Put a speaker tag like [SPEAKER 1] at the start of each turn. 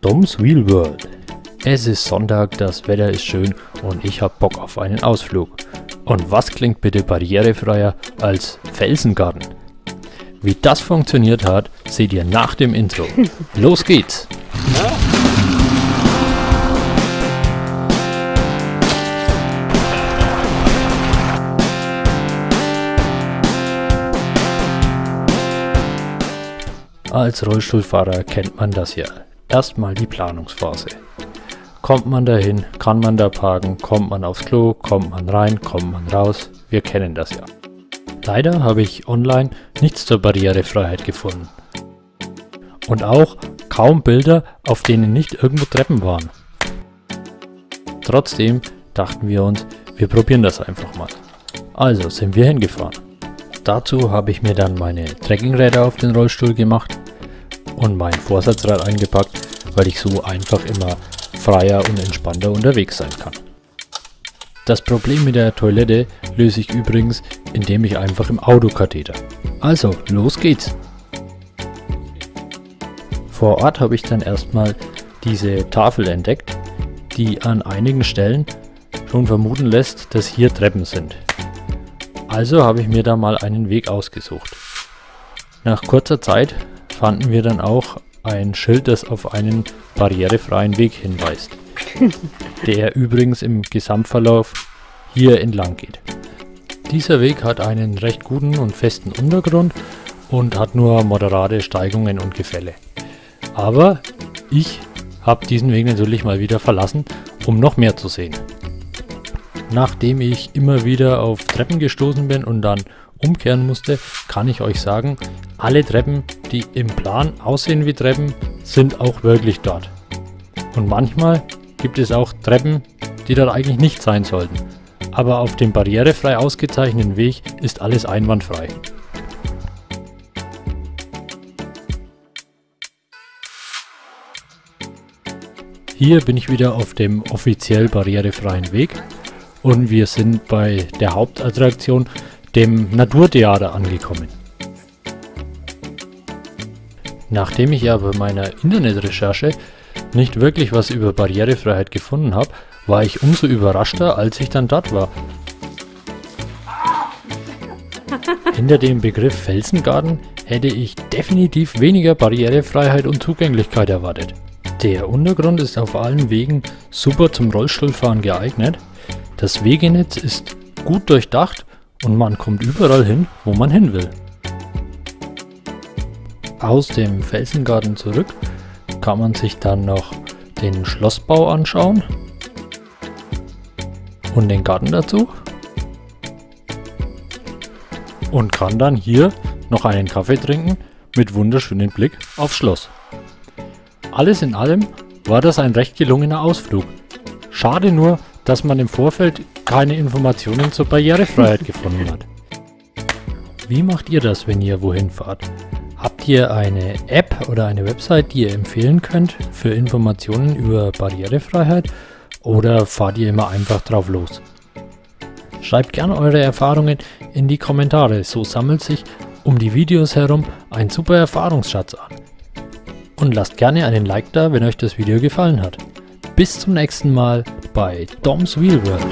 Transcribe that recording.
[SPEAKER 1] Doms Wheel World. Es ist Sonntag, das Wetter ist schön und ich hab Bock auf einen Ausflug. Und was klingt bitte barrierefreier als Felsengarten? Wie das funktioniert hat, seht ihr nach dem Intro. Los geht's! Als Rollstuhlfahrer kennt man das ja. Erstmal die Planungsphase. Kommt man dahin, kann man da parken, kommt man aufs Klo, kommt man rein, kommt man raus. Wir kennen das ja. Leider habe ich online nichts zur Barrierefreiheit gefunden. Und auch kaum Bilder, auf denen nicht irgendwo Treppen waren. Trotzdem dachten wir uns, wir probieren das einfach mal. Also sind wir hingefahren. Dazu habe ich mir dann meine Trekkingräder auf den Rollstuhl gemacht und mein Vorsatzrad eingepackt, weil ich so einfach immer freier und entspannter unterwegs sein kann. Das Problem mit der Toilette löse ich übrigens, indem ich einfach im Auto katheter. Also, los geht's! Vor Ort habe ich dann erstmal diese Tafel entdeckt, die an einigen Stellen schon vermuten lässt, dass hier Treppen sind. Also habe ich mir da mal einen Weg ausgesucht. Nach kurzer Zeit fanden wir dann auch ein Schild, das auf einen barrierefreien Weg hinweist, der übrigens im Gesamtverlauf hier entlang geht. Dieser Weg hat einen recht guten und festen Untergrund und hat nur moderate Steigungen und Gefälle. Aber ich habe diesen Weg natürlich mal wieder verlassen, um noch mehr zu sehen. Nachdem ich immer wieder auf Treppen gestoßen bin und dann umkehren musste, kann ich euch sagen, alle Treppen, die im Plan aussehen wie Treppen, sind auch wirklich dort. Und manchmal gibt es auch Treppen, die dort eigentlich nicht sein sollten. Aber auf dem barrierefrei ausgezeichneten Weg ist alles einwandfrei. Hier bin ich wieder auf dem offiziell barrierefreien Weg. Und wir sind bei der Hauptattraktion, dem Naturtheater, angekommen. Nachdem ich ja bei meiner Internetrecherche nicht wirklich was über Barrierefreiheit gefunden habe, war ich umso überraschter, als ich dann dort war. Hinter dem Begriff Felsengarten hätte ich definitiv weniger Barrierefreiheit und Zugänglichkeit erwartet. Der Untergrund ist auf allen Wegen super zum Rollstuhlfahren geeignet. Das Wegenetz ist gut durchdacht und man kommt überall hin, wo man hin will. Aus dem Felsengarten zurück kann man sich dann noch den Schlossbau anschauen und den Garten dazu und kann dann hier noch einen Kaffee trinken mit wunderschönem Blick aufs Schloss. Alles in allem war das ein recht gelungener Ausflug. Schade nur, dass man im Vorfeld keine Informationen zur Barrierefreiheit gefunden hat. Wie macht ihr das, wenn ihr wohin fahrt? Habt ihr eine App oder eine Website, die ihr empfehlen könnt für Informationen über Barrierefreiheit, oder fahrt ihr immer einfach drauf los? Schreibt gerne eure Erfahrungen in die Kommentare, so sammelt sich um die Videos herum ein super Erfahrungsschatz an. Und lasst gerne einen Like da, wenn euch das Video gefallen hat. Bis zum nächsten Mal bei Doms Wheel World.